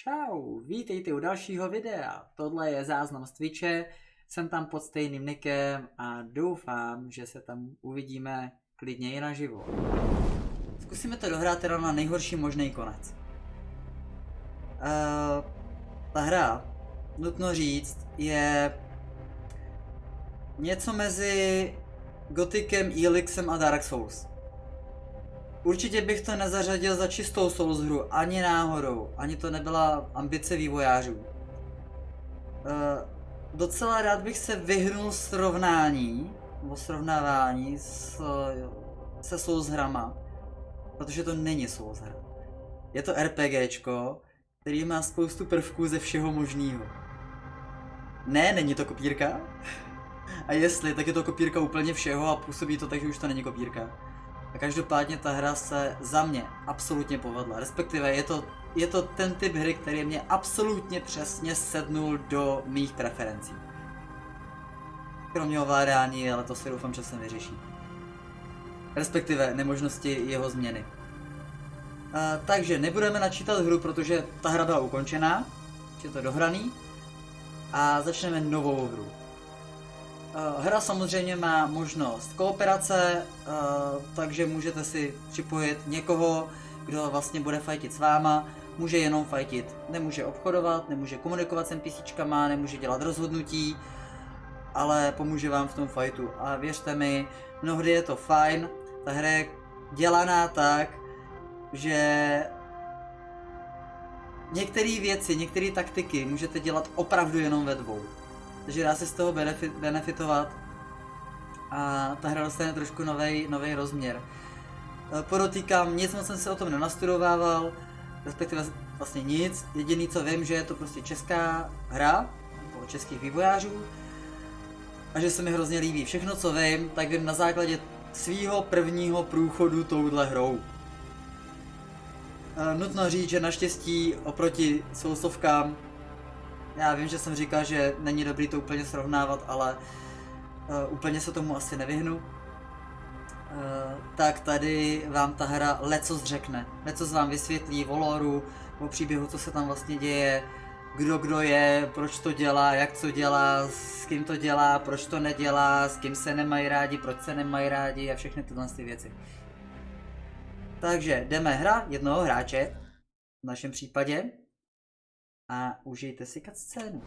Čau, vítejte u dalšího videa. Tohle je záznam z Twitche, jsem tam pod stejným nickem a doufám, že se tam uvidíme klidně i naživo. Zkusíme to dohrát teda na nejhorší možný konec. Ta hra, nutno říct, je něco mezi Gothicem, Elixem a Dark Souls. Určitě bych to nezařadil za čistou Souls hru, ani náhodou, ani to nebyla ambice vývojářů. Docela rád bych se vyhnul srovnávání se Souls hrama, protože to není Souls hra. Je to RPGčko, který má spoustu prvků ze všeho možného. Ne, není to kopírka. A jestli, tak je to kopírka úplně všeho a působí to tak, že už to není kopírka. A každopádně ta hra se za mě absolutně povedla, respektive je to ten typ hry, který mě absolutně přesně sednul do mých preferencí. Kromě ovládání, ale to si doufám časem vyřeší. Respektive nemožnosti jeho změny. Takže nebudeme načítat hru, protože ta hra byla ukončená, je to dohraný, a začneme novou hru. Hra samozřejmě má možnost kooperace, takže můžete si připojit někoho, kdo vlastně bude fajtit s váma, může jenom fajtit, nemůže obchodovat, nemůže komunikovat s NPCčkama, nemůže dělat rozhodnutí, ale pomůže vám v tom fajtu. A věřte mi, mnohdy je to fajn, ta hra je dělaná tak, že některé věci, některé taktiky můžete dělat opravdu jenom ve dvou. Takže dá se z toho benefitovat a ta hra dostane trošku nový rozměr. Podotýkám, nic moc jsem se o tom nenastudovával, respektive vlastně nic. Jediný co vím, že je to prostě česká hra od českých vývojářů a že se mi hrozně líbí. Všechno co vím, tak vím na základě svýho prvního průchodu touhle hrou. Nutno říct, že naštěstí oproti sousovkám, já vím, že jsem říkal, že není dobrý to úplně srovnávat, ale úplně se tomu asi nevyhnu. Tak tady vám ta hra lecos řekne. Lecos vám vysvětlí o loru, o příběhu, co se tam vlastně děje, kdo je, proč to dělá, jak to dělá, s kým to dělá, proč to nedělá, s kým se nemají rádi, proč se nemají rádi a všechny tyhle věci. Takže jdeme hra jednoho hráče, v našem případě. A užijte si cutscénu.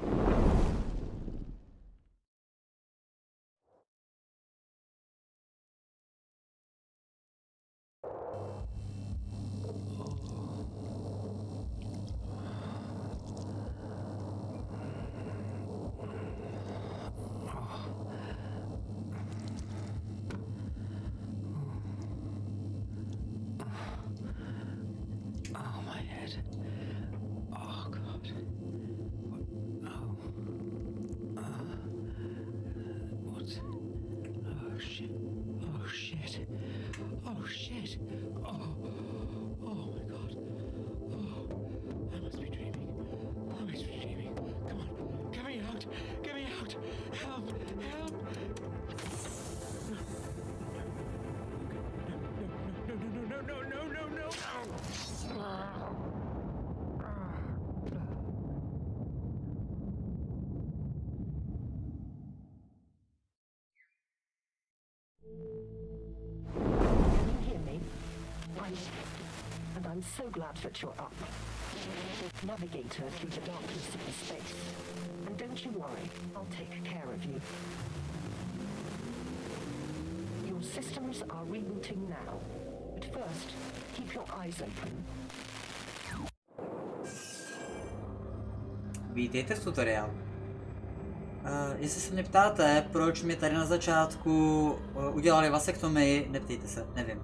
And I'm so glad that you're up. Navigator through the darkness of the space. And don't you worry, I'll take care of you. Your systems are rebooting now. But first, keep your eyes open. Vítejte v tutoriálu. Jestli se mě ptáte, proč mi tady na začátku udělali vasektomii, neptejte se, nevím.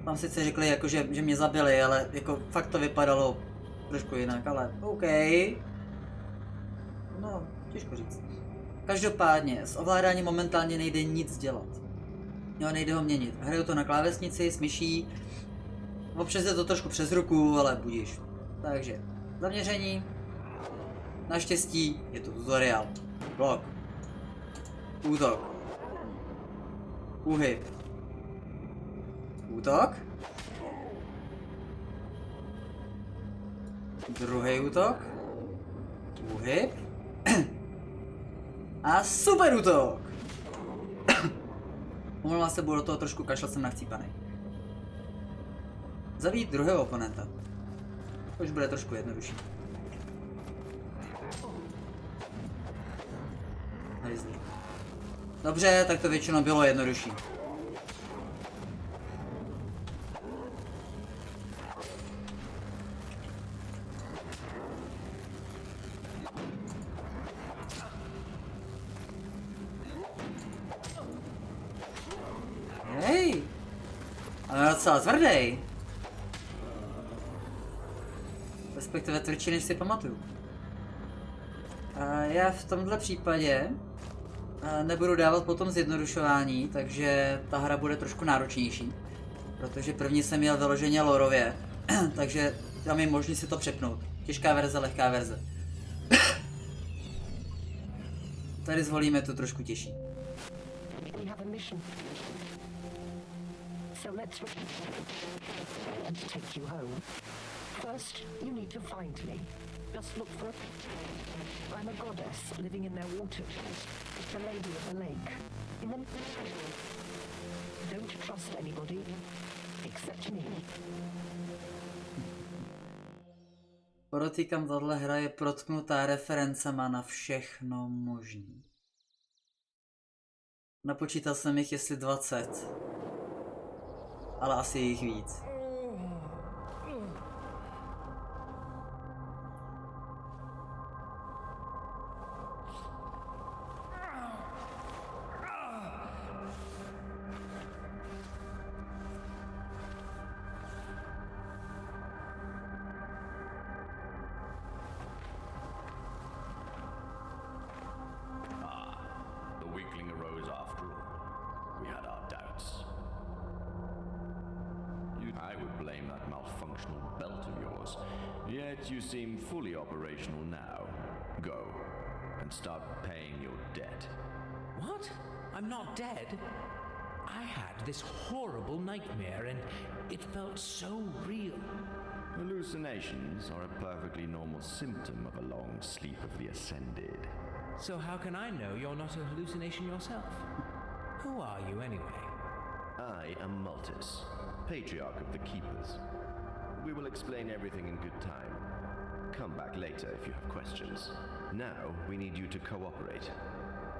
Tam sice řekli, jako, že mě zabili, ale jako fakt to vypadalo trošku jinak, ale OK. No, těžko říct. Každopádně, s ovládáním momentálně nejde nic dělat. Jo, nejde ho měnit. Hraju to na klávesnici s myší. Občas je to trošku přes ruku, ale budíš. Takže, zaměření. Naštěstí je to tutoriál. Blok. Útok. Uhyb. Útok. Druhý útok. Uhyb. A super útok! Omlouvám se, budu do toho trošku kašlat, jsem nachcípaný. Zabít druhého oponenta. To už bude trošku jednodušší. Dobře, tak to většinou bylo jednodušší. Hej! Ale docela tvrdý. Respektive tvrdší, než si pamatuju. Já v tomhle případě nebudu dávat potom zjednodušování, takže ta hra bude trošku náročnější. Protože první jsem měl vyloženě lorově, takže tam je možný si to přepnout. Těžká verze, lehká verze. Tady zvolíme tu trošku těžší. So let's and take you home. First, you need to find me. Just look for I'm a goddess living in their water. The lady of the lake. In the don't trust anybody except me. Podotýkám, tahle hra je protknutá referencema na všechno možný. Napočítal jsem jich jestli 20. Ale asi jich víc. You seem fully operational now. Go and start paying your debt. What? I'm not dead. I had this horrible nightmare and it felt so real. Hallucinations are a perfectly normal symptom of a long sleep of the ascended. So how can I know you're not a hallucination yourself? Who are you anyway? I am Multus, Patriarch of the Keepers. We will explain everything in good time. Come back later if you have questions. Now we need you to cooperate.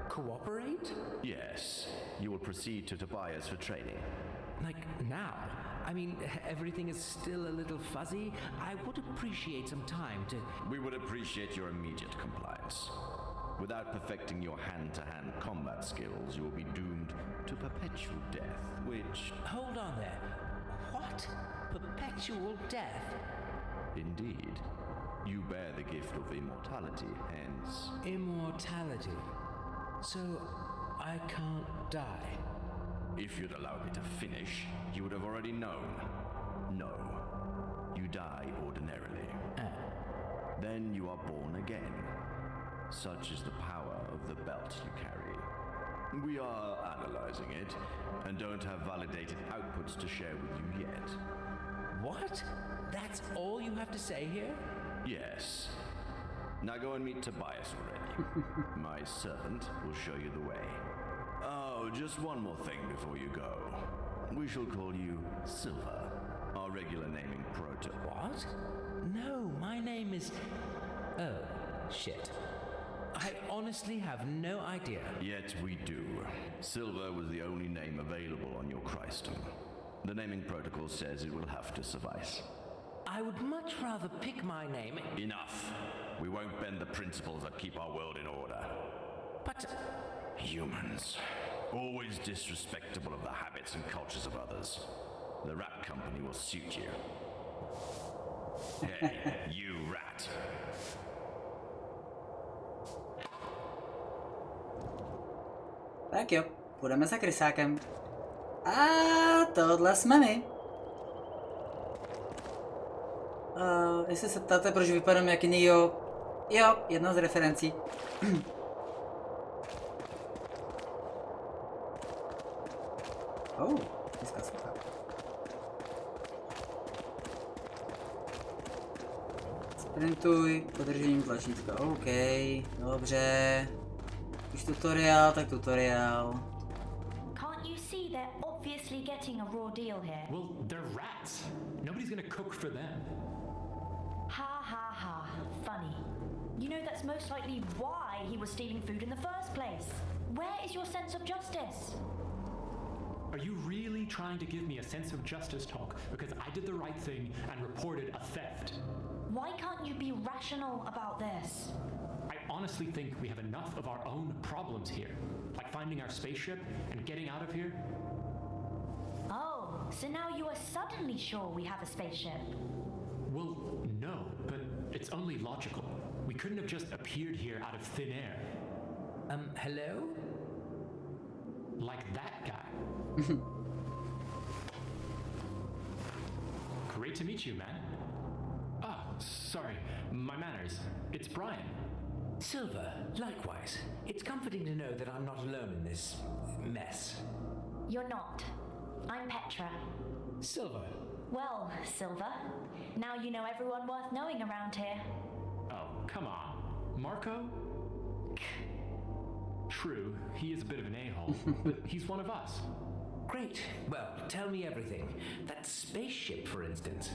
Cooperate? Yes. You will proceed to Tobias for training. Like now? I mean, everything is still a little fuzzy. I would appreciate some time to... We would appreciate your immediate compliance. Without perfecting your hand-to-hand combat skills, you will be doomed to perpetual death, which... Hold on there. What? Perpetual death? Indeed. You bear the gift of immortality, hence... Immortality? So, I can't die? If you'd allowed me to finish, you would have already known. No. You die ordinarily. Then you are born again. Such is the power of the belt you carry. We are analyzing it, and don't have validated outputs to share with you yet. What? That's all you have to say here? Yes. Now go and meet Tobias already. My servant will show you the way. Oh, just one more thing before you go. We shall call you Silver, our regular naming proto. What? No, my name is... Oh, shit. I honestly have no idea. Yet we do. Silver was the only name available on your Christum. The naming protocol says it will have to suffice. I would much rather pick my name... Enough! We won't bend the principles that keep our world in order. But... Humans. Always disrespectful of the habits and cultures of others. The rat company will suit you. Hey, you rat. Tak jo, půjdeme za krysákem. A tohle jsme my. Jestli se ptáte, proč vypadám jak Neo, jo, jedna z referencí. Dneska sluchám. Sprintuj, podržením tlačítka, OK, dobře. Už tutoriál, tak tutoriál. Can't you see they're obviously getting a raw deal here? Well, they're rats. Nobody's gonna cook for them. Ha ha ha, funny. You know that's most likely why he was stealing food in the first place. Where is your sense of justice? Are you really trying to give me a sense of justice talk because I did the right thing and reported a theft? Why can't you be rational about this? I honestly think we have enough of our own problems here, like finding our spaceship and getting out of here. Oh, so now you are suddenly sure we have a spaceship? Well, no, but it's only logical. We couldn't have just appeared here out of thin air. Hello? Like that guy. Great to meet you, man. Ah, sorry, my manners. It's Brian. Silver, likewise. It's comforting to know that I'm not alone in this mess. You're not. I'm Petra. Silver. Well, Silver, now you know everyone worth knowing around here. Oh, come on. Marco? True, he is a bit of an a-hole, but he's one of us. Great. Well, tell me everything. That spaceship, for instance.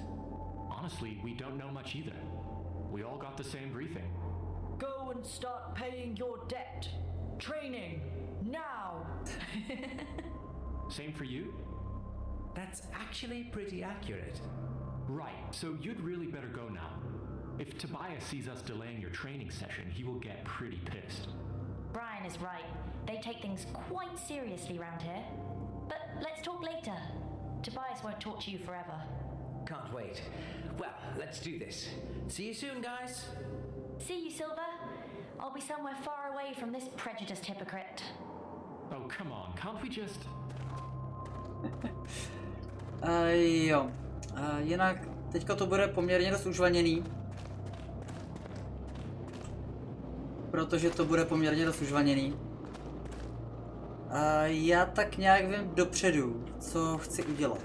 Honestly, we don't know much either. We all got the same briefing. Go and start paying your debt. Training. Now. Same for you? That's actually pretty accurate. Right, so you'd really better go now. If Tobias sees us delaying your training session, he will get pretty pissed. Brian is right. They take things quite seriously around here. But let's talk later. Tobias won't talk to you forever. Can't wait. Well, let's do this. See you soon, guys. See you, Silver. I'll be somewhere far away from this prejudiced hypocrite. Oh, come on, can't we just... Jo. Jinak teďka to bude poměrně dost užvaněný. Protože to bude poměrně dost užvaněný. Já tak nějak vím dopředu, co chci udělat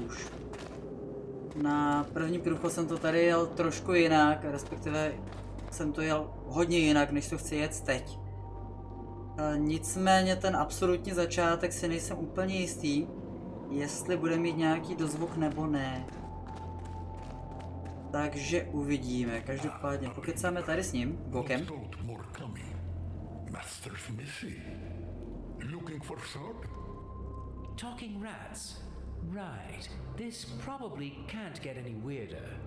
už. Na první průchod jsem to tady jel trošku jinak, respektive jsem to jel hodně jinak, než to chci jet teď. Nicméně ten absolutní začátek si nejsem úplně jistý, jestli bude mít nějaký dozvuk nebo ne. Takže uvidíme. Každopádně pokecáme tady s ním, bokem. Talking rats. Right. This probably can't get any weirder.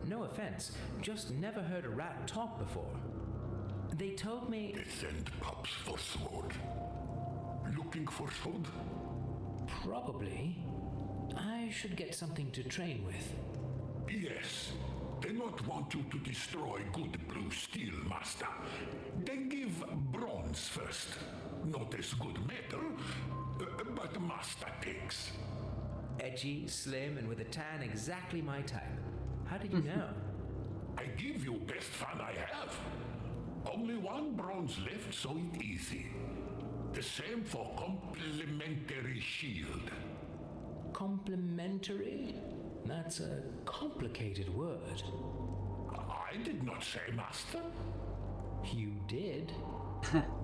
No offense, just never heard a rat talk before. They told me... They send pups for sword. Looking for sword? Probably. I should get something to train with. Yes. They not want you to destroy good blue steel, master. They give bronze first. Not as good metal, but master takes. Edgy, slim, and with a tan exactly my type. How did you know? I give you best fun I have. Only one bronze left, so it easy. The same for complimentary shield. Complimentary? That's a complicated word. I did not say, master. You did?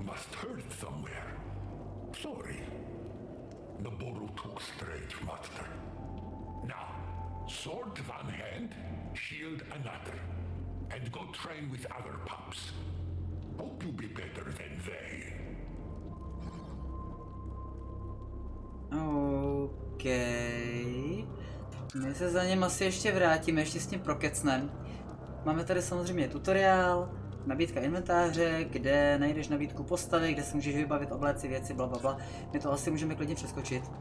Must heard it somewhere. Sorry. The borrow too straight, master. Now, sword one hand, shield another. And go train with other pups. Hope you be better than they. OK. My se za něm asi ještě vrátíme, ještě s tím prokecnem. Máme tady samozřejmě tutoriál, nabídka inventáře, kde najdeš nabídku postavy, kde si můžeš vybavit obléci, věci, blablabla. My to asi můžeme klidně přeskočit.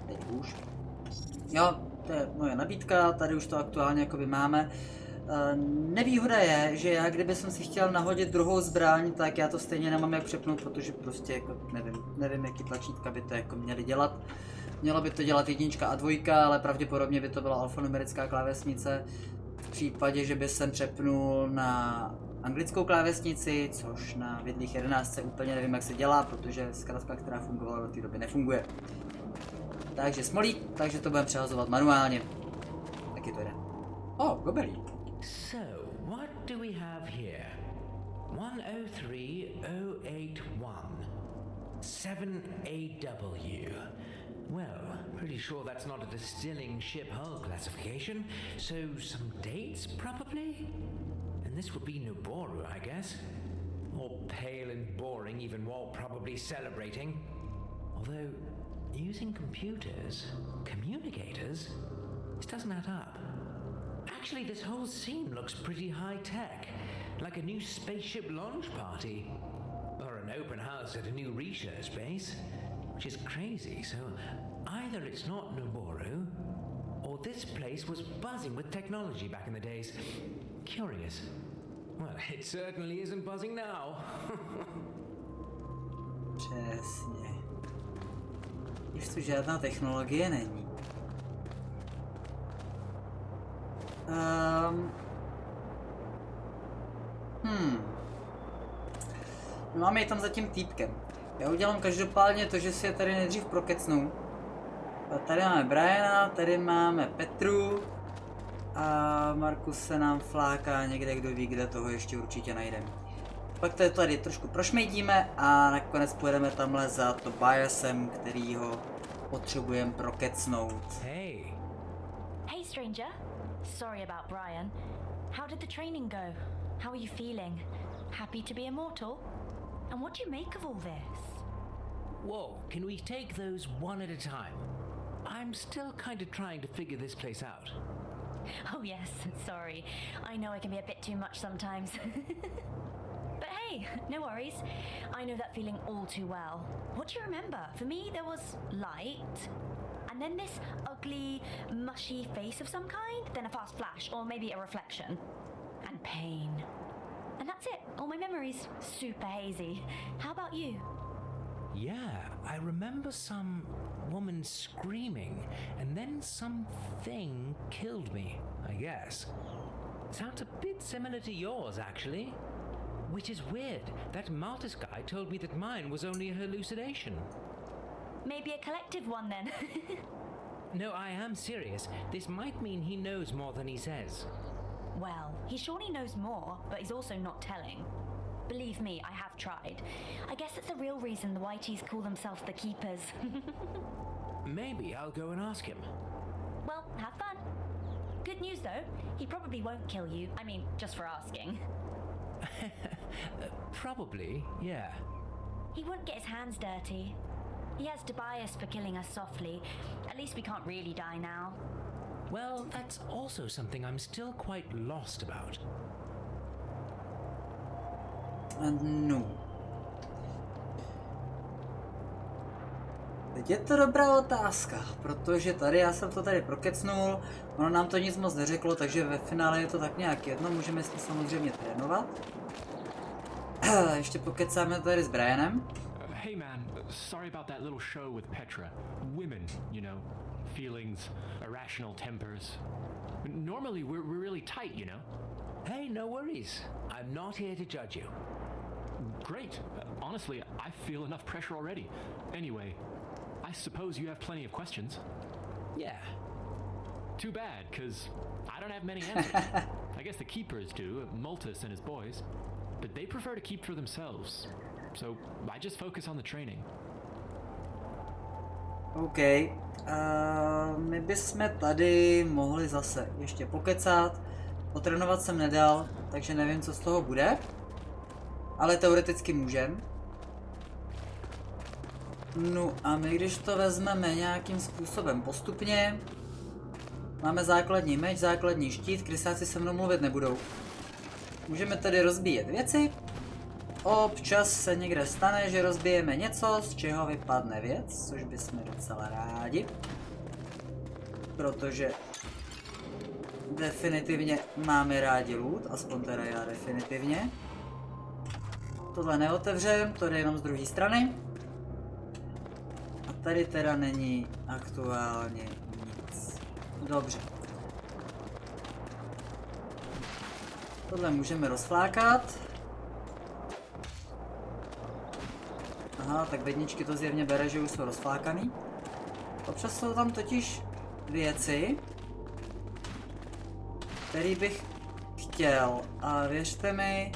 Teď už. Jo, to je moje nabídka, tady už to aktuálně jakoby máme. Nevýhoda je, že já kdyby jsem si chtěl nahodit druhou zbraň, tak já to stejně nemám jak přepnout, protože prostě jako nevím jaký tlačítka by to jako měly dělat. Mělo by to dělat jednička a dvojka, ale pravděpodobně by to byla alfanumerická klávesnice. V případě, že by jsem přepnul na anglickou klávesnici, což na Vidlích 11 úplně nevím jak se dělá, protože zkratka, která fungovala do té doby, nefunguje. Takže smolík, takže to budeme přehazovat manuálně. Taky to jde. Gobelík. So, what what do we have here? 103081. 7AW. Well, pretty sure that's not a distilling ship hull classification, so some dates, probably? And this would be Nuboru, I guess. All pale and boring, even while probably celebrating. Although, using computers, communicators, this doesn't add up. Actually, this whole scene looks pretty high-tech, like a new spaceship launch party. Or an open house at a new research base, which is crazy, so either it's not Nuboru, or this place was buzzing with technology back in the days. Curious. Well, it certainly isn't buzzing now. Přesně. Když tu žádná technologie není. Máme je tam za tím týpkem. Já udělám každopádně to, že si je tady nejdřív prokecnu. A tady máme Briana, tady máme Petru. A Markus se nám fláká někde, kdo ví, kde toho ještě určitě najdeme. Pak to tady trošku prošmejdíme a nakonec pojedeme tamhle za Tobiasem, kterýho potřebujeme prokecnout. Hey. Hey, stranger. Sorry about Brian. How did the training go? How are you feeling? Happy to be immortal? And what do you make of all this? Whoa, can we take those one at a time? I'm still kind of trying to figure this place out. Oh yes, sorry. I know I can be a bit too much sometimes. But hey, no worries. I know that feeling all too well. What do you remember? For me, there was light, and then this ugly, mushy face of some kind, then a fast flash, or maybe a reflection. And pain. And that's it. All my memories. Super hazy. How about you? Yeah, I remember some woman screaming, and then something killed me, I guess. Sounds a bit similar to yours, actually. Which is weird. That Maltus guy told me that mine was only a hallucination. Maybe a collective one then. No, I am serious. This might mean he knows more than he says. Well, he surely knows more, but he's also not telling. Believe me, I have tried. I guess that's the real reason the Whiteys call themselves the Keepers. Maybe I'll go and ask him. Well, have fun. Good news though, he probably won't kill you. I mean, just for asking. Probably, yeah. He wouldn't get his hands dirty. He has Tobias for killing us softly. At least we can't really die now. Well, that's also something I'm still quite lost about. No. Teď je to dobrá otázka, protože tady já jsem to tady prokecnul, ono nám to nic moc neřeklo, takže ve finále je to tak nějak jedno, můžeme si samozřejmě trénovat. Ještě pokecáme tady s Brianem. Hey man, sorry about that little show with Petra. Women, you know, feelings, irrational tempers. Normally we're really tight, you know. Hey, no worries. I'm not here to judge you. Great. Honestly, I feel enough pressure already. Anyway, I suppose you have plenty of questions. Yeah. Too bad, because I don't have many answers. I guess the keepers do, Maltus and his boys, but they prefer to keep for themselves. So I just focus on the training. OK. My bychom tady mohli zase ještě pokecat. Potrénovat jsem nedal, takže nevím, co z toho bude. Ale teoreticky můžem. No a my když to vezmeme nějakým způsobem postupně. Máme základní meč, základní štít, krysáci se mnou mluvit nebudou. Můžeme tady rozbíjet věci. Občas se někde stane, že rozbijeme něco, z čeho vypadne věc, což bychom docela rádi. Protože definitivně máme rádi loot, aspoň teda já definitivně. Tohle neotevřem, to jde jenom z druhé strany. A tady teda není aktuálně nic. Dobře. Tohle můžeme rozflákat. Aha, tak bedničky to zjevně bere, že už jsou rozflákaný. Občas jsou tam totiž věci, které bych chtěl. A věřte mi,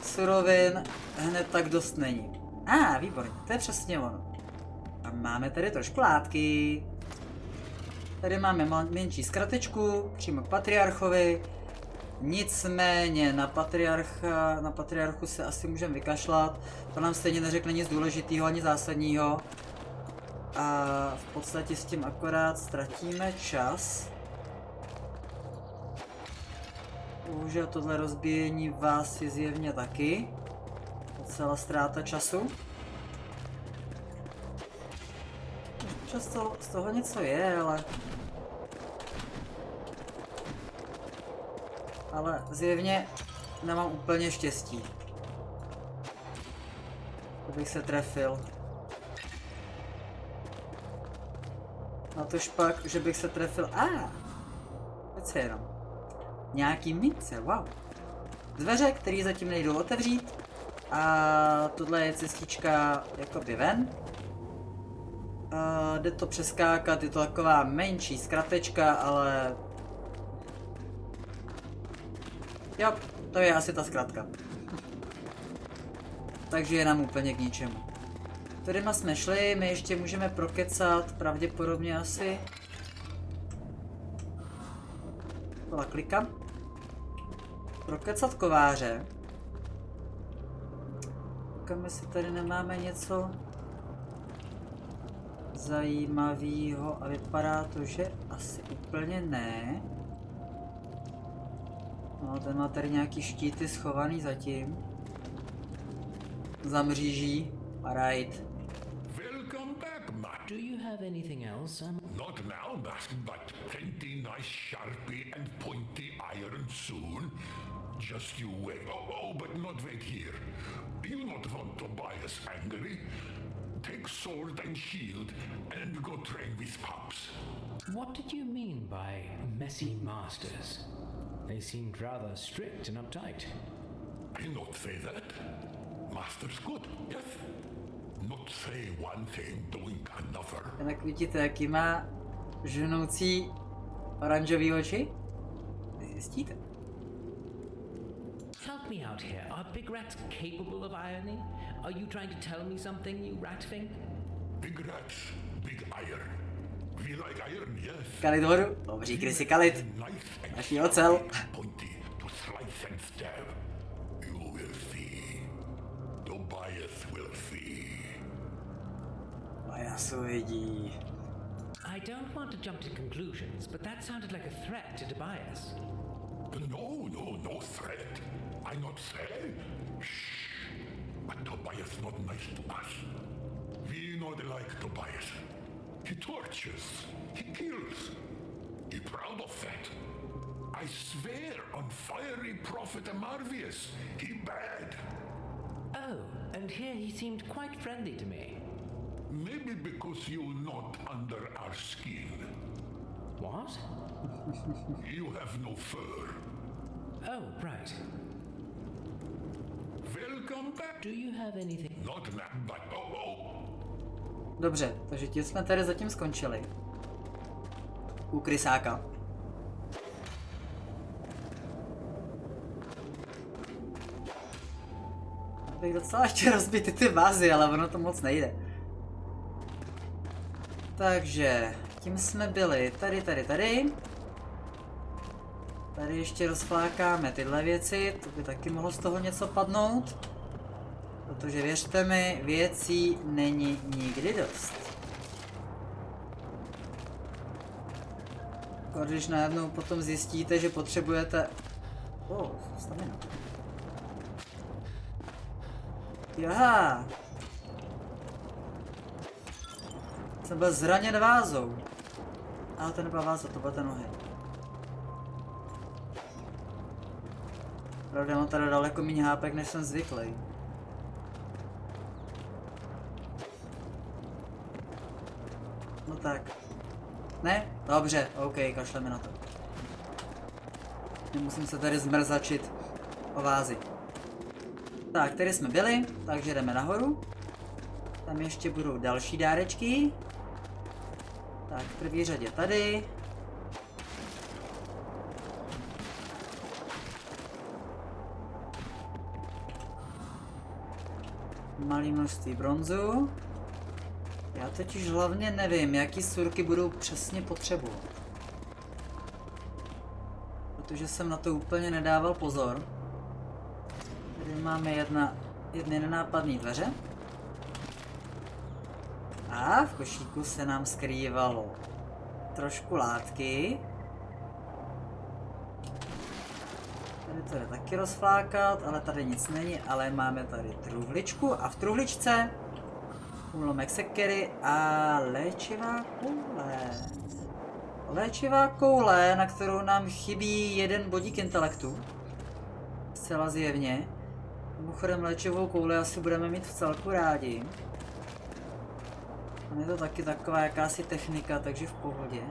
surovin hned tak dost není. Výborně, to je přesně ono. A máme tady trošku látky. Tady máme menší zkratečku, přímo k patriarchovi. Nicméně na patriarchu se asi můžeme vykašlat. To nám stejně neřekne nic důležitého ani zásadního. A v podstatě s tím akorát ztratíme čas. Bohužel tohle rozbíjení vás je zjevně taky. Docela ztráta času. Často z toho něco je, ale zjevně nemám úplně štěstí. Abych se trefil. Na to špak, že bych se trefil. Přece jenom. Nějaký mince, wow. Dveře, které zatím nejdou otevřít. A tohle je cestička jakoby ven. Jde to přeskákat, je to taková menší zkratečka, ale... Jo, to je asi ta zkratka. Takže je nám úplně k ničemu. Kterýma jsme šli, my ještě můžeme prokecat, pravděpodobně asi. Byla klika. Prokecat kováře. Kam jestli tady nemáme něco zajímavého a vypadá to, že asi úplně ne. No, ten má tady nějaký štíty schovaný zatím. Za mříží. Alright. Welcome back, Matt. Do you have anything else? Not now, Matt, but plenty nice sharpie and pointy iron soon. Just you wait. But not wait here. You not want Tobias angry? Take sword and shield and go train with pups. What did you mean by messy masters? They seemed rather strict and uptight. I not say that. Master's good, yes. Not say one thing, doing another. Tak vidíte, jaký má žnoucí oranžový oči? Zjistíte. Help me out here. Are big rats capable of irony? Are you trying to tell me something, you rat thing? Big rats, big iron. We like iron, yes. Kalit horu. Dobří krysy kalit. Naší ocel. Pointy to slice and stab. You will see. Tobias will see. Tobias uvidí. I don't want to jump to conclusions, but that sounded like a threat to Tobias. No threat. I not say. Shh. But Tobias not nice to us. We not like Tobias. He tortures. He kills. He proud of that. I swear on fiery prophet Amarvius, he bad. Oh, and here he seemed quite friendly to me. Maybe because you not under our skin. What? You have no fur. Oh, right. Welcome back. Do you have anything? Not now, but Dobře, takže tím jsme tady zatím skončili. U krysáka. Bych docela chtěl rozbít ty vázy, ale ono to moc nejde. Takže, tím jsme byli tady. Tady ještě rozflákáme tyhle věci, to by taky mohlo z toho něco padnout. Protože věřte mi, věcí není nikdy dost. Když najednou potom zjistíte, že potřebujete... stamina. Jaha. Jsem byl zraněn vázou. A to nebyla váza, to byla ten oheň. Pravda, mám tady daleko méně hápek, než jsem zvyklý. No tak. Ne? Dobře, OK, kašleme na to. Nemusím se tady zmrzačit o vázi. Tak, tady jsme byli, takže jdeme nahoru. Tam ještě budou další dárečky. Tak, v první řadě tady. Malý množství bronzu. Já totiž hlavně nevím, jaký surky budou přesně potřebovat. Protože jsem na to úplně nedával pozor. Tady máme jedny nenápadné dveře. A v košíku se nám skrývalo trošku látky. Tady to jde taky rozflákat, ale tady nic není, ale máme tady truhličku a v truhličce úlomek sekery a léčivá koule. Léčivá koule, na kterou nám chybí jeden bodík intelektu. Zcela zjevně. Mimochodem léčivou kouli asi budeme mít v celku rádi. Tam je to taky taková jakási technika, takže v pohodě.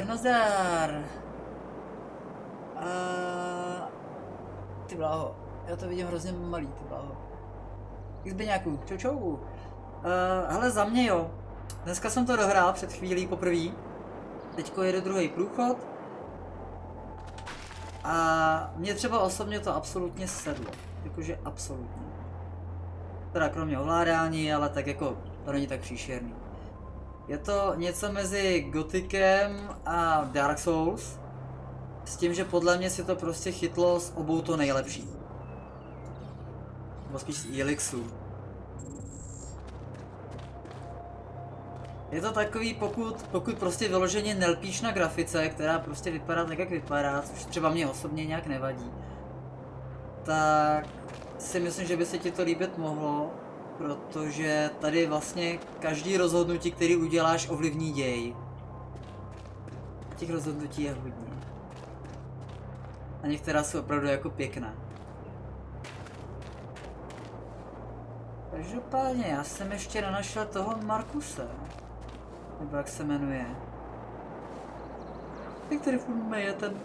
Nazdar. Ty bláho, já to vidím hrozně malý, ty bláho. Zbyňáku, čau. Hele, za mě jo. Dneska jsem to dohrál před chvílí poprvé. Teďko jedu druhý průchod. A mně třeba osobně to absolutně sedlo. Jakože absolutně. Teda kromě ovládání, ale tak jako to není tak příšerný. Je to něco mezi Gothikem a Dark Souls. S tím, že podle mě si to prostě chytlo z obou to nejlepší. Nebo spíš z Elixu. Je to takový, pokud prostě vyloženě nelpíš na grafice, která prostě vypadá tak, jak vypadá, což třeba mě osobně nějak nevadí, tak si myslím, že by se ti to líbit mohlo, protože tady vlastně každý rozhodnutí, který uděláš, ovlivní děj. Těch rozhodnutí je hodně. A některá jsou opravdu jako pěkná. Každopádně, já jsem ještě nenašel toho Markuse. Nebo jak se jmenuje. Který furt je ten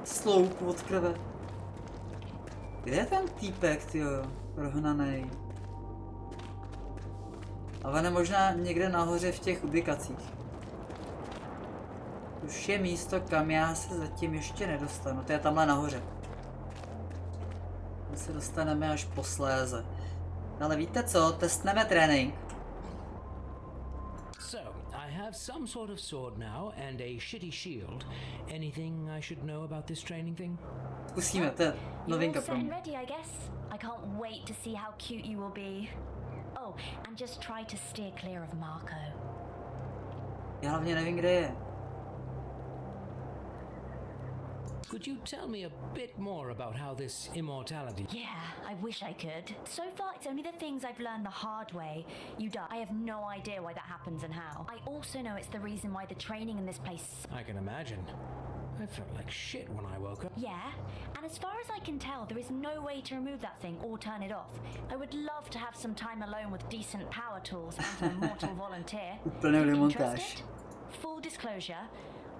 sloup od krve. Kde je ten týpek, tyjo, rohnanej? A on je možná někde nahoře v těch ubikacích. Už je místo, kam já se zatím ještě nedostanu. To je tamhle nahoře. My se dostaneme až posléze. Ale víte co? Testneme trénink. So, I have some sort of sword now and a shitty shield. Anything I should know about this training thing? Zkusíme, to je novinka pro mě. ready, I guess. I can't wait to see how cute you will be. Oh, and just try to steer clear of Marco. Já hlavně nevím, kde je. Could you tell me a bit more about how this immortality... Yeah, I wish I could. So far, it's only the things I've learned the hard way. You die. I have no idea why that happens and how. I also know it's the reason why the training in this place... I can imagine. I felt like shit when I woke up. Yeah, and as far as I can tell, there is no way to remove that thing or turn it off. I would love to have some time alone with decent power tools and a mortal volunteer. Interested? Full disclosure,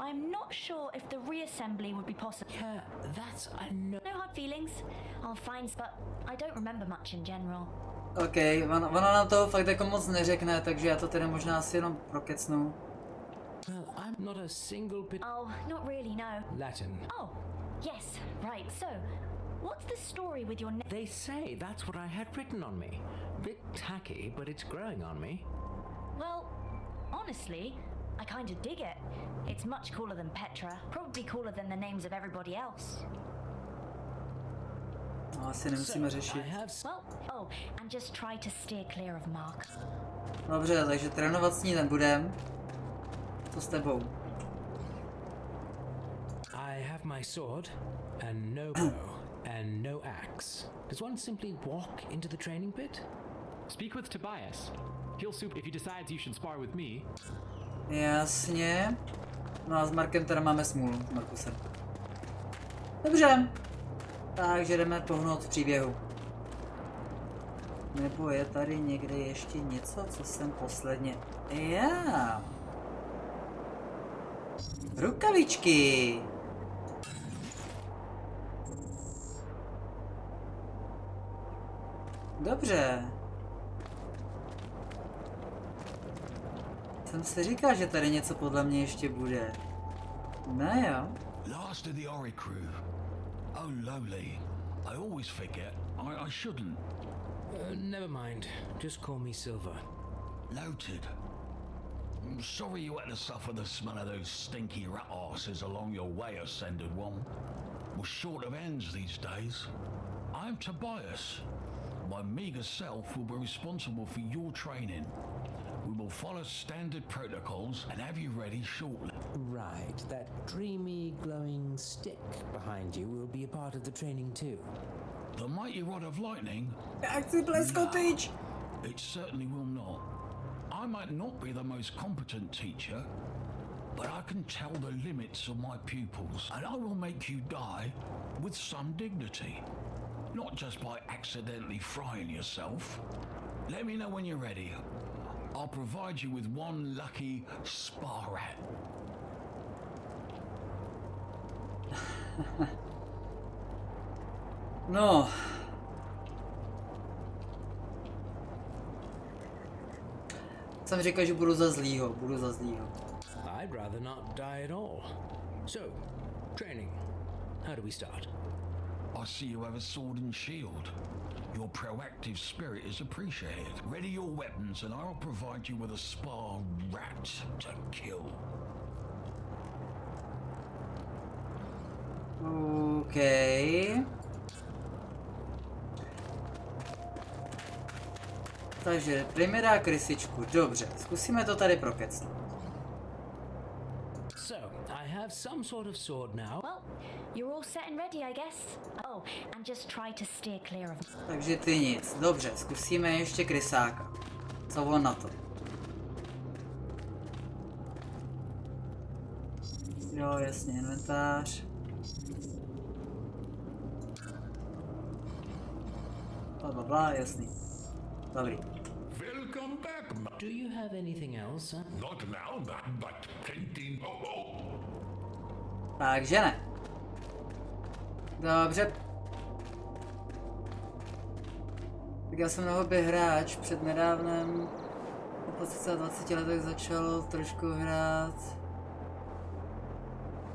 I'm not sure if the reassembly would be possible. Yeah, that's... I know... No hard feelings. I'll find, but I don't remember much in general. OK, ona nám toho fakt jako moc neřekne, takže já to tedy možná asi jenom prokecnu. Well, I'm not a single bit... Oh, not really, no. Latin. Oh, yes, right. So, what's the story with your... They say that's what I had written on me. Bit tacky, but it's growing on me. Well, honestly, I kind of dig it. It's much cooler than Petra. Probably cooler than the names of everybody else. No, asi nemusíme řešit. Well, oh, and just try to steer clear of Mark. Dobře, takže trénovat s ní nebudem. Co s tebou? I have my sword, and no bow, and no axe. Does one simply walk into the training pit? Speak with Tobias. He'll if he decides you should spar with me. Jasně. No a s Markem teda máme smůlu, s Markusem. Dobře. Takže jdeme pohnout v příběhu. Nebo je tady někde ještě něco, co jsem posledně... Já. Rukavičky. Dobře. Jsem si říkal, že tady něco podle mě ještě bude. Ne jo. Last of the Oricru. Oh, lowly. I always forget. I shouldn't. Never mind. Just call me Silver. Noted. I'm sorry you had to suffer the smell of those stinky rat arses along your way, Ascended One. We're short of ends these days. I'm Tobias. My meager self will be responsible for your training. We will follow standard protocols and have you ready shortly. Right. That dreamy, glowing stick behind you will be a part of the training too. The mighty rod of lightning? Akci bleskotyč! It certainly will not. I might not be the most competent teacher, but I can tell the limits of my pupils, and I will make you die with some dignity. Not just by accidentally frying yourself. Let me know when you're ready. I'll provide you with one lucky spa rat. No. Jsem říkal, že budu za zlýho, I'd rather not die at all. So, training. How do we start? I see you have a sword and shield. Your proactive spirit is appreciated. Ready your weapons and I'll provide you with a spa rat to kill. OK. Takže Primy dá krysičku, dobře, zkusíme to tady prokecnout. So, I have some sort of sword now. Well, you're all set and ready, I guess. Oh, and just try to steer clear of... Takže ty nic, dobře, zkusíme ještě krysáka. Co on na to? Jo, jasně, inventář. Blablabla, jasný. Dobrý. Welcome back, Do you have anything else? Not now, but plenty. Takže ne. Dobře. Tak já jsem na hobby hráč, před nedávnem, po 20 letech začal trošku hrát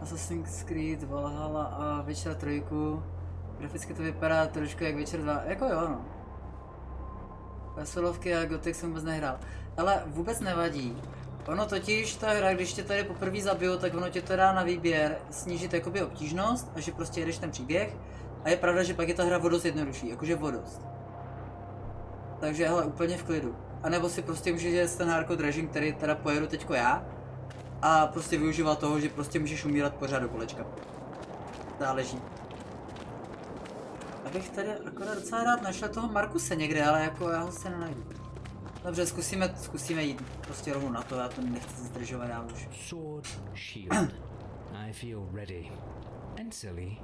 Assassin's Creed, Valhalla a Witcher 3. Graficky to vypadá trošku jak Witcher 2, jako jo no. Solovky a Gothic jsem vůbec nehrál. Ale vůbec nevadí. Ono totiž, ta hra, když tě tady poprvé zabijou, tak ono tě to dá na výběr snížit jakoby obtížnost a že prostě jedeš ten příběh. A je pravda, že pak je ta hra vodost jednodušší, jakože vodost. Takže hele, úplně v klidu. A nebo si prostě můžeš jít ten hardcore dražing, který teda pojedu teďko já. A prostě využívat toho, že prostě můžeš umírat pořád do kolečka. Záleží. Abych tady akorát docela rád našel toho Markuse někde, ale jako já ho se nenajdu. Dobře, zkusíme jít prostě rovnou na to, já to nechci zdržovat dál už. Sword, shield. I feel ready. And silly,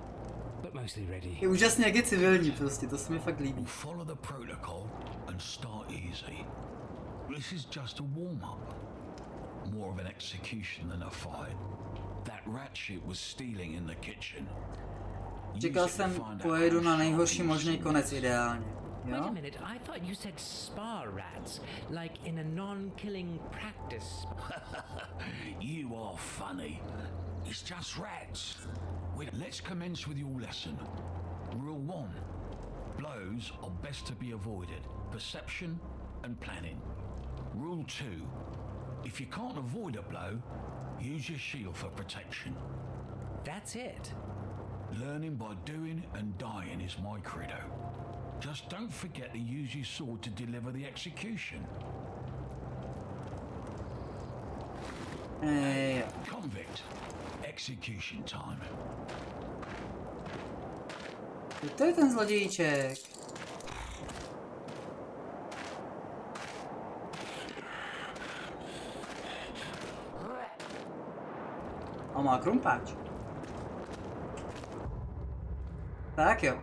but mostly ready. Je úžasně, jak je civilní prostě, to se mi fakt líbí. Follow the protocol and start easy. This is just a warm-up. More of an execution than a fight. That rat shit was stealing in the kitchen. Čekal jsem, pojedu na nejhorší možný konec ideálně. Wait a Jo? minute, I thought you said spa rats, like in a non-killing practice. You are funny. It's just rats. Let's commence with your lesson. Rule 1. Blows are best to be avoided. Perception and planning. Rule 2. If you can't avoid a blow, use your shield for protection. That's it. Learning by doing and dying is my credo. Just don't forget to use your sword to deliver the execution. Convict. Execution time. To je ten zlodějíček. On má krumpáč. Tak jo.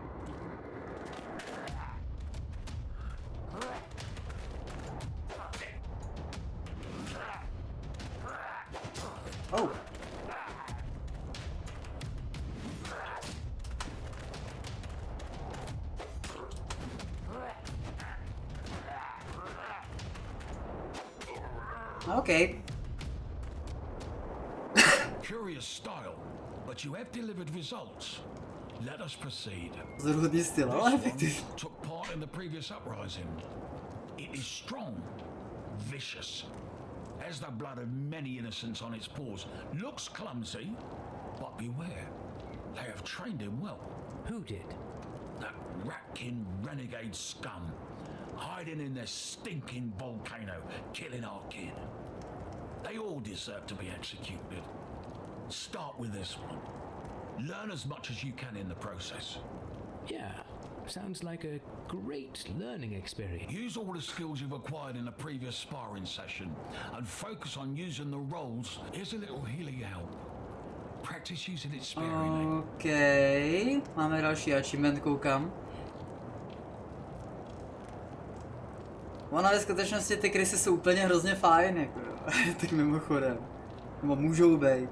Oh. Okay. Curious style, but you have delivered results. let us proceed. Zrhudný styl, ale efektivní. Took part in the previous uprising. It is strong, vicious, has the blood of many innocents on its paws. Looks clumsy, but beware, they have trained him well. Who did? That ratkin renegade scum, hiding in their stinking volcano, killing our kin. They all deserve to be executed. Start with this one. Learn as much as you can in the process. Yeah, sounds like a great learning experience. Use all the skills you've acquired in a previous sparring session and focus on using the rolls. Here's a little healing help. Practice using it sparingly. OK, máme další achievement, koukám. Ono ve skutečnosti ty krysy jsou úplně hrozně fajn, jako tak mimochodem. Nebo můžou být.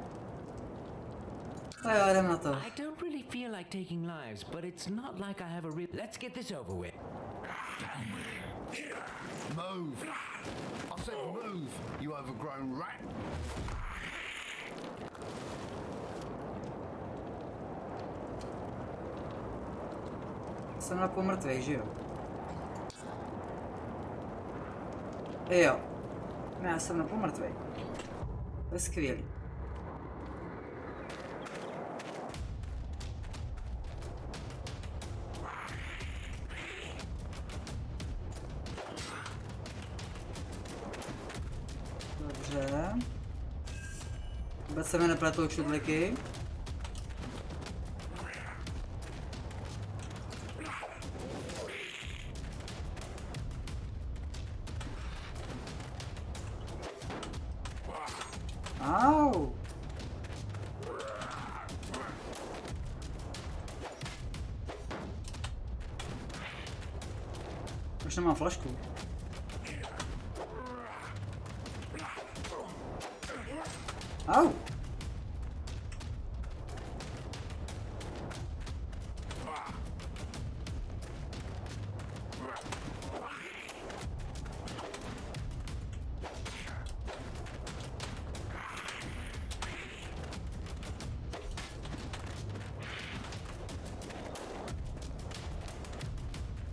A jo, jdem na to. I don't really feel like taking lives, but it's not like I have a real... Let's get this over with. Move! I said move, you overgrown rat! Jsem na pomrtvej, že jo? Jo. Já jsem na pomrtvej. To je skvělý. Dobře. Vůbec se mi nepletou čudliky. Au! Už nemám flašku. Au!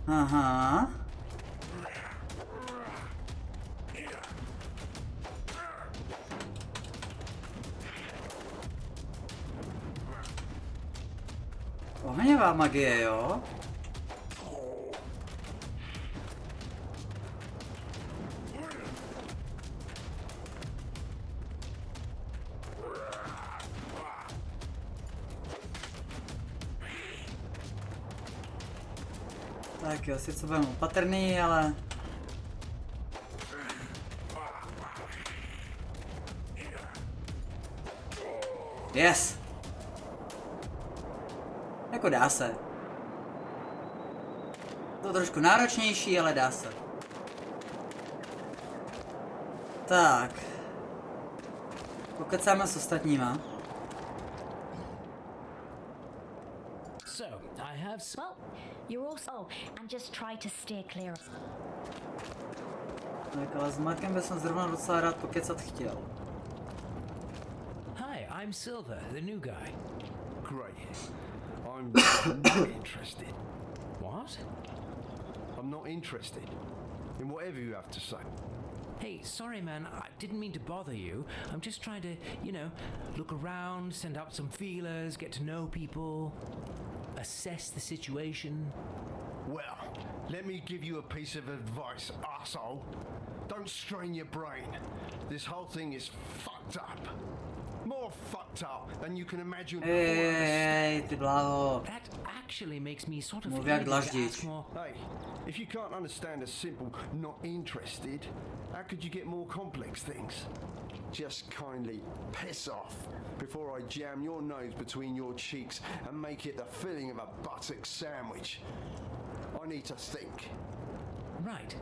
Aha. Ohňová magie, jo? Tak jo, sice budeme opatrný, ale... Yes! Jako dá se. To trošku náročnější, ale dá se. Tak. Pokecáme s ostatníma. So, I have... Well, you're also... Oh, and just try to steer clear. Tak, ale s Markem bych zrovna docela rád pokecat chtěl. Hi, I'm Silver, the new guy. Great. I'm not interested. What? I'm not interested in whatever you have to say. Hey, sorry man, I didn't mean to bother you. I'm just trying to, you know, look around, send out some feelers, get to know people, assess the situation. Well, let me give you a piece of advice, arsehole. Don't strain your brain. This whole thing is fucked up. More fucked up than you can imagine. Hey, ty bláho. That actually makes me sort of Mluv jak eager to dlaždič. ask more. Hey, if you can't understand a simple not interested, how could you get more complex things? Just kindly piss off before I jam your nose between your cheeks and make it the filling of a buttock sandwich. I need to think. Right,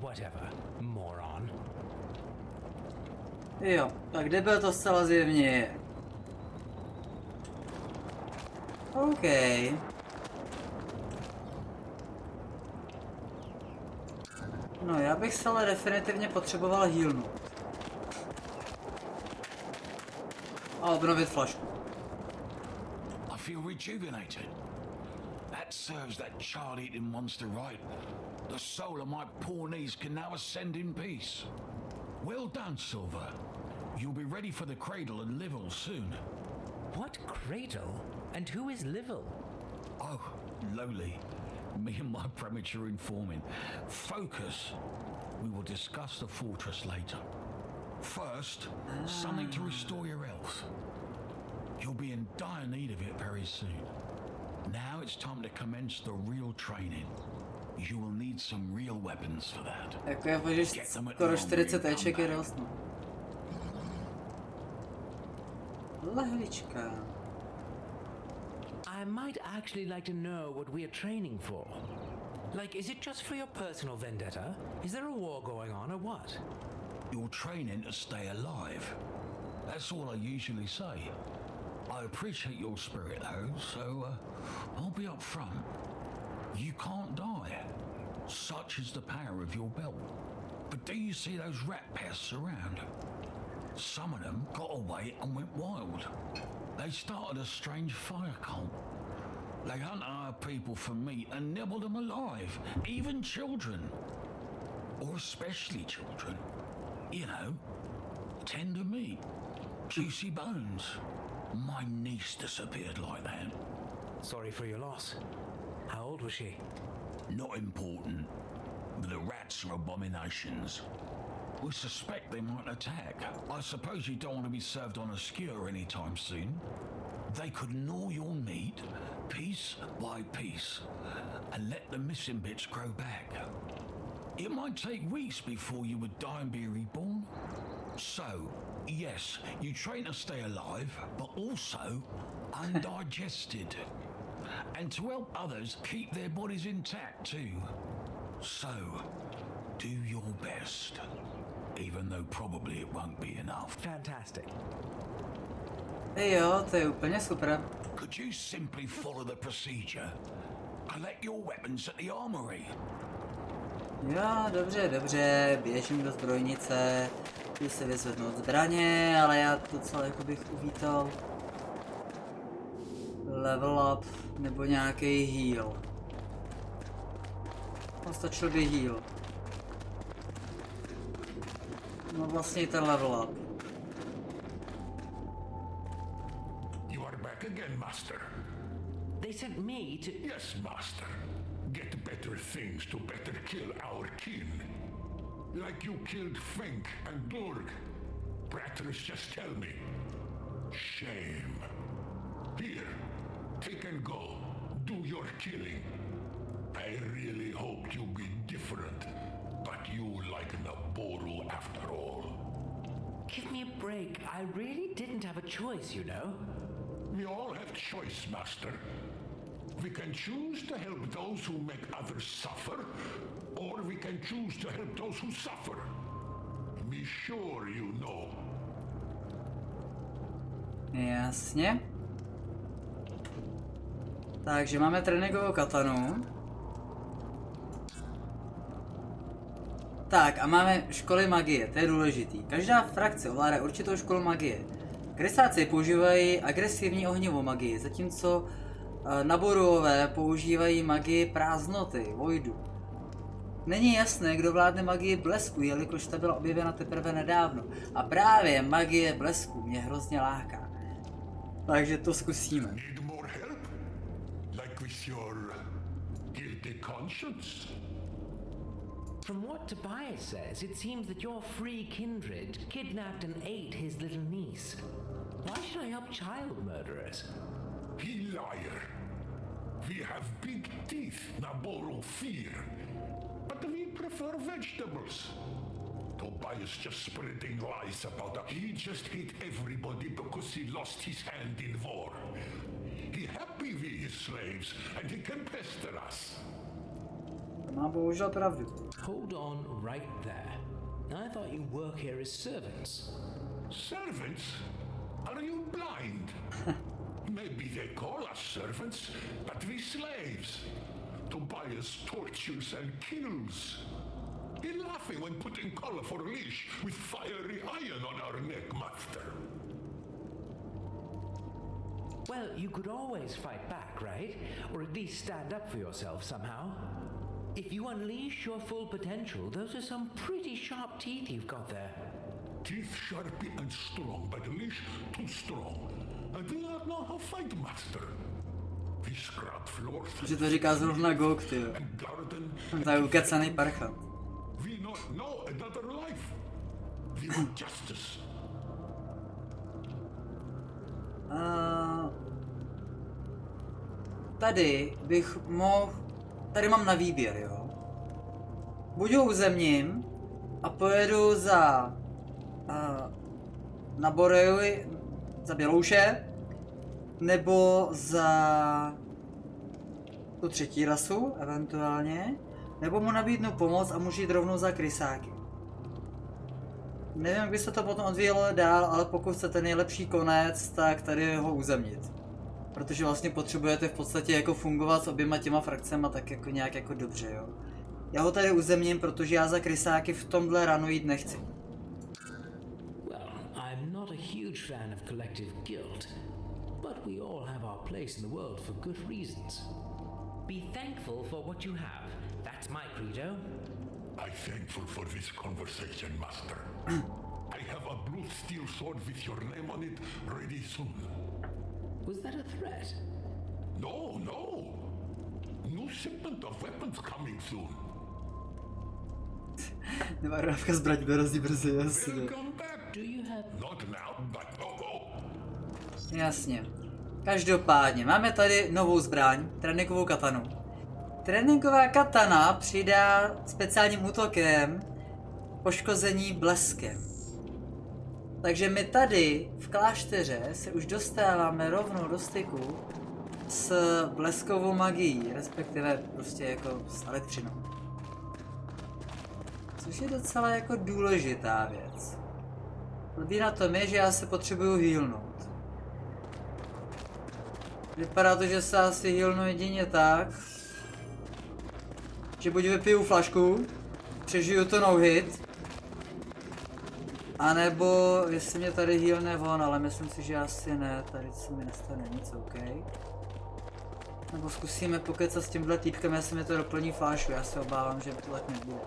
whatever, moron. Jo, tak debil to zcela zjevně je. OK. No, já bych se ale definitivně potřeboval healnout. A obnovit flašku. I feel rejuvenated. That serves that child-eating monster right. The soul of my poor niece can now ascend in peace. Well done, Silver. You'll be ready for the cradle and Livel soon. What cradle? And who is Livel? Oh, lowly. Me and my premature informing. Focus. We will discuss the fortress later. First, something to restore your health. You'll be in dire need of it very soon. Now it's time to commence the real training. You will need some real weapons for that. Jako je že skoro 40 éček je dost. Lahvička. I might actually like to know what we are training for. Like, is it just for your personal vendetta? Is there a war going on or what? You're training to stay alive. That's all I usually say. I appreciate your spirit though, so I'll be up front. You can't die. Such is the power of your belt. But do you see those rat pests around? Some of them got away and went wild. They started a strange fire cult. They hunt our people for meat and nibble them alive, even children. Or especially children. You know, tender meat, juicy bones. My niece disappeared like that. Sorry for your loss. How old was she? Not important. The rats are abominations. We suspect they might attack. I suppose you don't want to be served on a skewer anytime soon. They could gnaw your meat, piece by piece, and let the missing bits grow back. It might take weeks before you would die and be reborn. So, yes, you train to stay alive, but also undigested. And to help others keep their bodies intact too. So, do your best. Even though probably it won't be enough. Fantastic. Jo, to je úplně super. Could you simply follow the procedure? Collect your weapons at the armory. Jo, dobře, běžím do zbrojnice, jdu si vyzvednout zbraně, ale já docela jako bych uvítal level up nebo nějaký heal. No, stačil by heal. No vlastně ten level up. You are back again, Master. They sent me to... Yes, Master. Get better things to better kill our kin. Like you killed Fink and Blurg. Bratters just tell me. Shame. Here, take and go. Do your killing. I really hoped you'd be different. But you like Naboru after all. Give me a break. I really didn't have a choice, you know. We all have choice, Master. We can choose to help those who make others suffer, or we can choose to help those who suffer. Be sure you know. Jasně. Takže máme Tréninkovou katanu. Tak a máme školy magie, to je důležitý. Každá frakce ovládá určitou školu magie. Krysáci používají agresivní ohnivou magii, zatímco Naboruové používají magii prázdnoty, voidu. Není jasné, kdo vládne magii blesku, jelikož ta byla objevena teprve nedávno. A právě magie blesku mě hrozně láká. Takže to zkusíme. Need more help? Like with your guilty conscience? From what Tobias says, it seems that your free kindred kidnapped and ate his little niece. Why should I help child murderers? He liar. We have big teeth, Naboru fear. But we prefer vegetables. Tobias just spreading lies about that. He just hate everybody because he lost his hand in war. He happy with his slaves and he can pester us. Má bohužel pravdu. Hold on right there. I thought you work here as servants. Servants? Are you blind? Maybe they call us servants, but we slaves. Tobias tortures and kills. He laughing when putting collar for leash with fiery iron on our neck, master. Well, you could always fight back, right? Or at least stand up for yourself somehow. If you unleash your full potential, those are some pretty sharp teeth you've got there. Teeth sharp and strong, but leash too strong. I do not know how fight, master. We scrub floors. Že to říká zrovna Gok, ty. To je ukecanej parchat. We not know another life. We want justice. Tady bych mohl... Tady mám na výběr, jo. Buď ho uzemním a pojedu za... na Boreovi, za Bělouše, nebo za tu třetí rasu, eventuálně, nebo mu nabídnu pomoc a můžu jít rovnou za krysáky. Nevím, jak by se to potom odvíjelo dál, ale pokud chcete nejlepší konec, tak tady ho uzemnit. Protože vlastně potřebujete v podstatě jako fungovat s oběma těma frakcema tak jako nějak jako dobře, jo. Já ho tady uzemním, protože já za krysáky v tomhle ranu jít nechci. Well, I'm not a huge fan of collective guilt, but we all have our place in the world for good reasons. Be thankful for what you have. That's my credo. I'm thankful for this conversation, master. I have a blue steel sword with your name on it ready soon. Was that a threat? No, no. New shipment of weapons coming soon. Nevarávka zbraň dorazí brzy, jasně. Welcome back. Do you have... Not now, but Jasně. Každopádně, máme tady novou zbraň, Tréninkovou katanu. Tréninková katana přidá speciálním útokem poškození bleskem. Takže my tady v klášteře se už dostáváme rovnou do styku s bleskovou magií, respektive prostě jako s elektřinou. Což je docela jako důležitá věc. Blbý na tom je, že já se potřebuju healnout. Vypadá to, že se asi healnu jedině tak, že buď vypiju flašku, přežiju to no hit, a nebo jestli mě tady healne on, ale myslím si, že asi ne, tady se mi nestane nic, OK. Nebo zkusíme pokecat s tímhle týpkem, jestli mi to doplní flášu, já se obávám, že to tak nebude.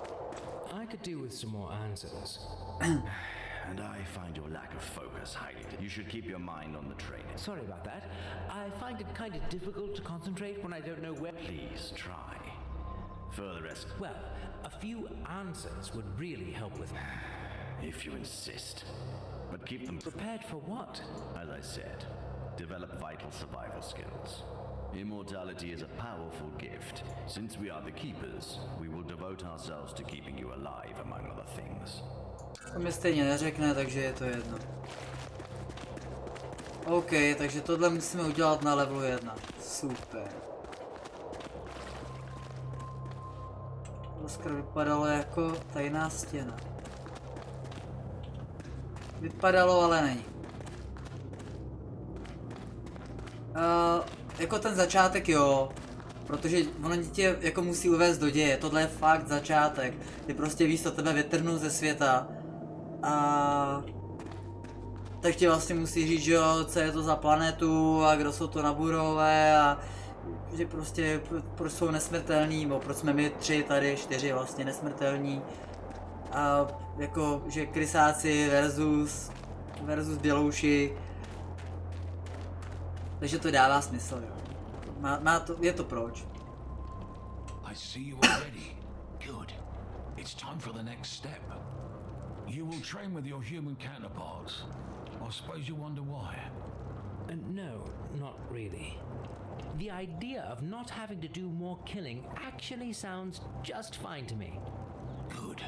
I could do with some more answers. And I find your lack of focus highly. You should keep your mind on the training. Sorry about that. I find it kind of difficult to concentrate when I don't know where... Please try. Further Well, a few answers would really help with... if you insist. But keep them Prepared for what? As I said, develop vital survival skills. Immortality is a powerful gift. Since we are the keepers, we will devote ourselves to keeping you alive, among other things. To mi stejně neřekne, takže je to jedno. OK, takže tohle musíme udělat na levelu 1. Super. To skoro vypadalo jako tajná stěna. Vypadalo, ale není. Jako ten začátek jo, protože ono tě jako musí uvést do děje, tohle je fakt začátek, kdy prostě víš, co tebe vytrhnou ze světa a tak ti vlastně musí říct, že jo, co je to za planetu a kdo jsou to Naburové a že prostě proč jsou nesmrtelní, nebo proč jsme my 3 tady 4 vlastně nesmrtelní a jako, že krysáci versus bělouši. Takže to dává smysl, jo. Je to proč. I see you already. Good. It's time for the next step. You will train with your human counterparts. I suppose you wonder why. No, not really. The idea of not having to do more killing actually sounds just fine to me. Good.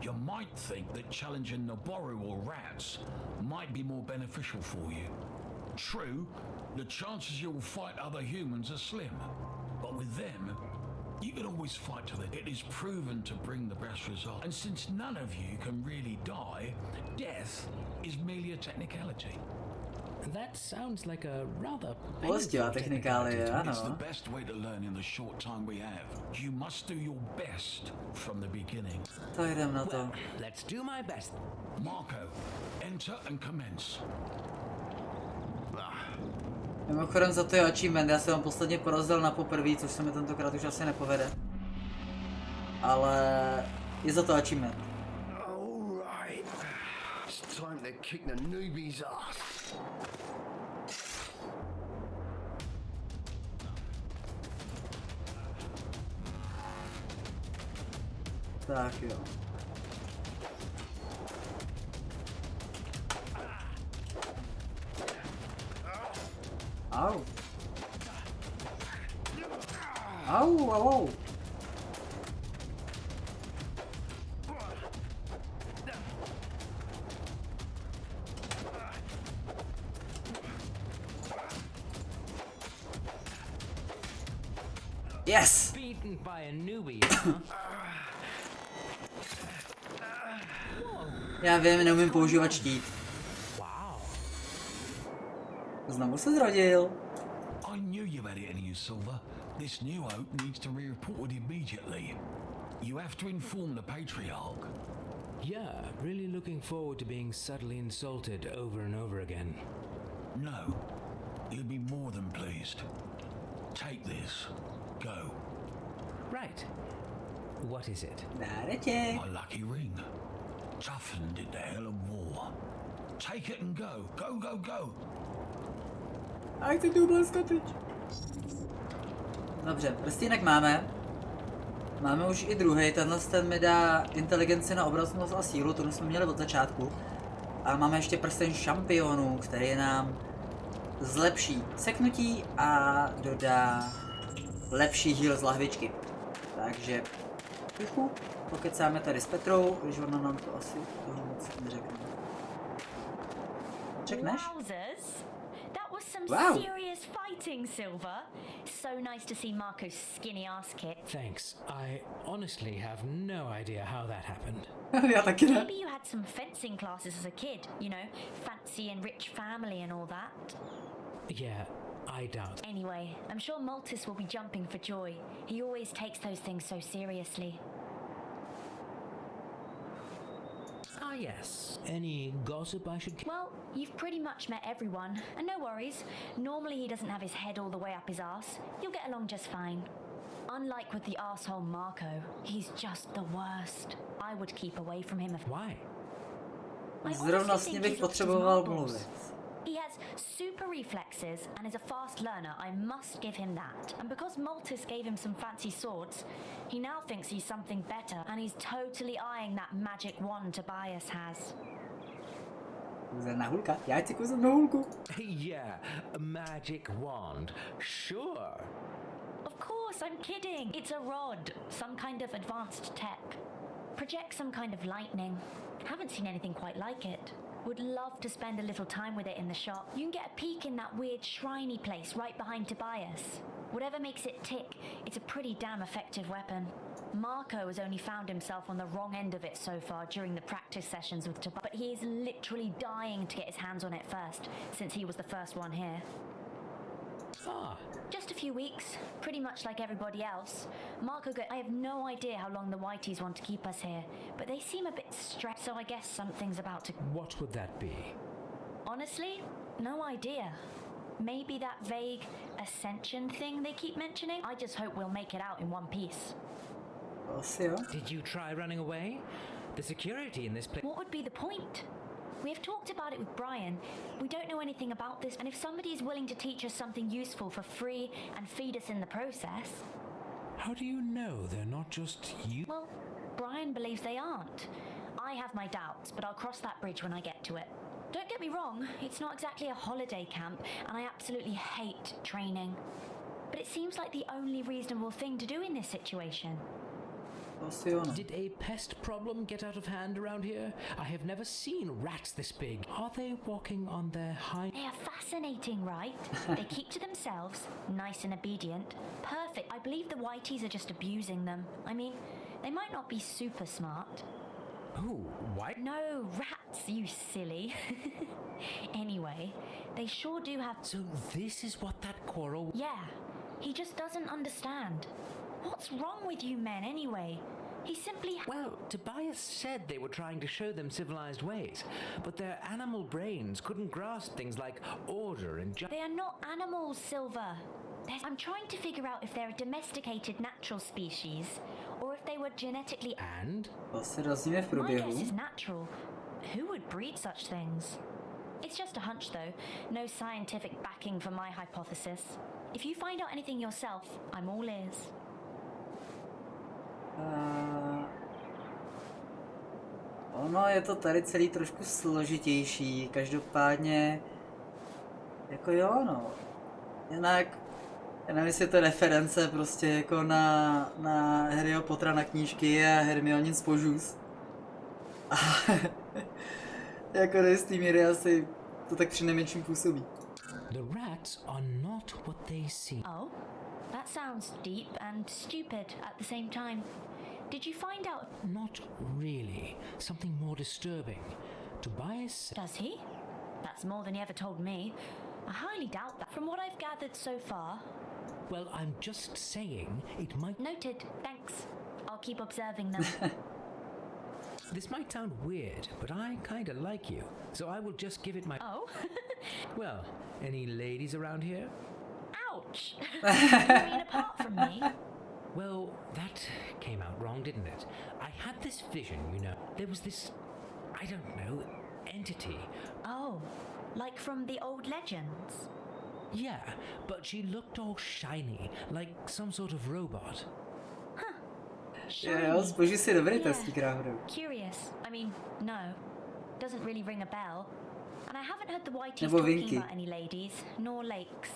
You might think that challenging Naboru or rats might be more beneficial for you. True, the chances you will fight other humans are slim, but with them, you can always fight to the... It is proven to bring the best result, and since none of you can really die, death is merely a technicality. That sounds like a rather Postěvá technikálie, ano. It's the best way to learn in the short time we have. You must do your best from the beginning. Tak jdem na to. Well, let's do my best. Marco, enter and commence. Mimochodem za to je achievement, já jsem vám posledně porazil na poprví, což se mi tentokrát už asi nepovede. Ale je za to achievement. Alright. It's time to kick the newbie's ass. Tak jo. Au. Au, au, au. Yes! Beaten by a newbie, huh? Já vím, neumím používat štít. Wow. Znovu se zrodil. I knew you had it in you, Silver. This new hope needs to be reported immediately. You have to inform the Patriarch. Yeah, really looking forward to being subtly insulted over and over again. No, he'll be more than pleased. Take this. Go. Right. What is it? Dáreček. My lucky ring. Toughened in the hell of war. Take it and go. Go, go, go. A chci tu bleskotič. Dobře, prstínek máme. Máme už i druhý, ten mi dá inteligenci na obraznost a sílu, to jsme měli od začátku. A máme ještě prsten šampionů, který nám zlepší seknutí a dodá lepší heal z lahvičky. Takže tichu, pokecáme tady s Petrou, když ona nám to asi toho moc neřekne. Řekneš? Wowzers! That was some Wow. serious fighting, Silver. So nice to see Marco's skinny ass kick. Thanks. I honestly have no idea how that happened. Já taky ne. Maybe you had some fencing classes as a kid, you know, fancy and rich family and all that. Yeah, I doubt. Anyway, I'm sure Maltus will be jumping for joy. He always takes those things so seriously. Ah, yes. Any gossip I should... Well, you've pretty much met everyone, and no worries. Normally he doesn't have his head all the way up his arse. You'll get along just fine. Unlike with the arsehole Marco, he's just the worst. I would keep away from him if... Why? I Zrovna honestly s ním think bych he's lost his potřeboval marbles. mluvit. He has super reflexes and is a fast learner, I must give him that. And because Maltus gave him some fancy swords, he now thinks he's something better, and he's totally eyeing that magic wand Tobias has. Kouzelná hulka, já chci kouzelnou hulku. Yeah, a magic wand. Sure. Of course, I'm kidding. It's a rod, some kind of advanced tech. Projects some kind of lightning. Haven't seen anything quite like it. Would love to spend a little time with it in the shop. You can get a peek in that weird shriny place right behind Tobias. Whatever makes it tick, it's a pretty damn effective weapon. Marco has only found himself on the wrong end of it so far during the practice sessions with Tobias, but he is literally dying to get his hands on it first, since he was the first one here. Ah, Just a few weeks, pretty much like everybody else. I have no idea how long the Whiteys want to keep us here, but they seem a bit stressed, so I guess something's about to... what would that be? Honestly, no idea. Maybe that vague ascension thing they keep mentioning? I just hope we'll make it out in one piece. Asi jo. Did you try running away? The security in this place... What would be the point? We have talked about it with Brian. We don't know anything about this, and if somebody is willing to teach us something useful for free and feed us in the process... How do you know they're not just you? Well, Brian believes they aren't. I have my doubts, but I'll cross that bridge when I get to it. Don't get me wrong, it's not exactly a holiday camp, and I absolutely hate training. But it seems like the only reasonable thing to do in this situation. Asi jo, no. Did a pest problem get out of hand around here? I have never seen rats this big. Are they walking on their hind... They are fascinating, right? They keep to themselves, nice and obedient. Perfect. I believe the Whiteys are just abusing them. I mean, they might not be super smart. Ooh, why? No, rats, you silly. Anyway, they sure do have... So this is what that quarrel... Yeah, he just doesn't understand. What's wrong with you men anyway? He simply... Well, Tobias said they were trying to show them civilized ways, but their animal brains couldn't grasp things like order and They are not animals, Silver. I'm trying to figure out if they're a domesticated natural species, or if they were genetically... And? To se dozvíme v My průběhu. guess is natural. Who would breed such things? It's just a hunch, though. No scientific backing for my hypothesis. If you find out anything yourself, I'm all ears. Ono je to tady celý trošku složitější, každopádně, jako jo, no. Jinak, já nevím, jestli je to reference prostě jako na Harryho Pottera, na knížky a Hermionin Spožus. A jako do jistý míry asi to tak přinejmenším působí. The rats are not what they seem. Oh, that sounds deep and stupid at the same time. Did you find out? Not really. Something more disturbing. Tobias... Does he? That's more than he ever told me. I highly doubt that. From what I've gathered so far... Well, I'm just saying it might... Noted. Thanks. I'll keep observing them. This might sound weird, but I kinda like you, so I will just give it my... Oh? Well, any ladies around here? Ouch! You mean apart from me? Well, that came out wrong, didn't it? I had this vision, you know. There was this, I don't know, entity. Oh, like from the old legends? Yeah, but she looked all shiny, like some sort of robot. Jo, Spoží si dobrý testí kráhodou. Curious. I mean, no. Doesn't really ring a bell. And I haven't heard the Whiteys Nebo talking Vinky. about any ladies, nor lakes.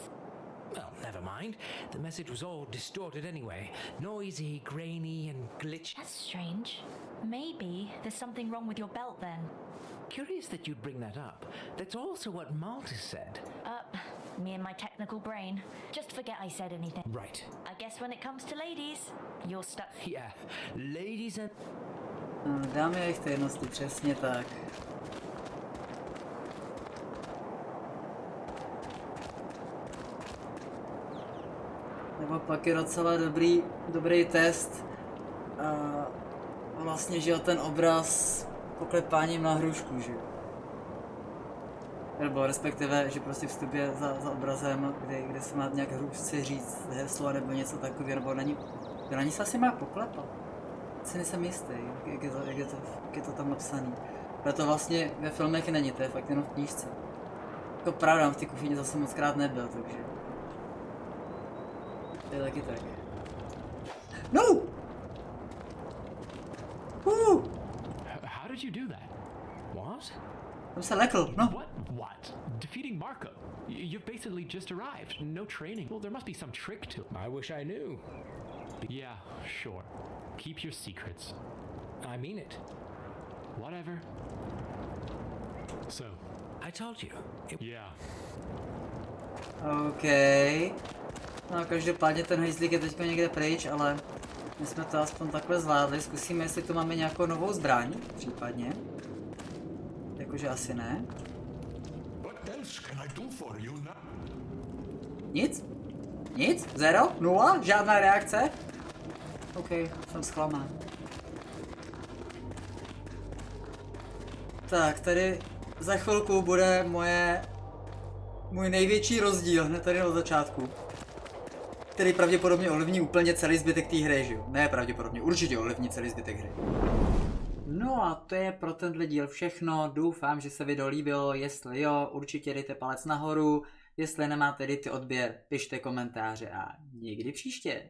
Well, never mind. The message was all distorted anyway. Noisy, grainy, and glitchy. That's strange. Maybe there's something wrong with your belt then. Curious that you'd bring that up. That's also what Malta said. Me and my technical brain. Just forget I said anything. Right. I guess when it comes to ladies, you're stuck. Yeah, ladies and... Dámy a jejich tajemnosti, přesně tak. Nebo pak je docela dobrý test. Vlastně, že jo, ten obraz poklepáním na hrušku, že jo. Nebo respektive, že prostě vstupuje za obrazem, kde se má nějak hrušce říct heslo nebo něco takového, nebo na ní se asi má poklepat. Si nejsem jistý, jak je to tam napsaný. Ale to vlastně ve filmech není, to je fakt jenom v knížce. Jako pravda, v té kuchyni zase moc krát nebyl, takže... To je taky tak. No! How did you do that? What? Jsem se lekl, no. What? Defeating Marco? You've basically just arrived. No training. Well, there must be some trick to it. I wish I knew. Yeah, sure. Keep your secrets. I mean it. Whatever. So. I told you. Yeah. OK. No každopádně ten hejzlík je teďko někde pryč, ale my jsme to aspoň takhle zvládli. Zkusíme, jestli tu máme nějakou novou zbraň, případně. Jakože asi ne. Nic? Nic? Zero? Nula? Žádná reakce? OK, jsem zklamán. Tak, tady za chvilku bude můj největší rozdíl, hned tady na začátku. Který pravděpodobně ovlivní úplně celý zbytek té hry, že jo? Ne pravděpodobně, určitě ovlivní celý zbytek hry. No a to je pro tenhle díl všechno, doufám, že se video líbilo, jestli jo, určitě dejte palec nahoru, jestli nemáte, dejte odběr, pište komentáře a někdy příště.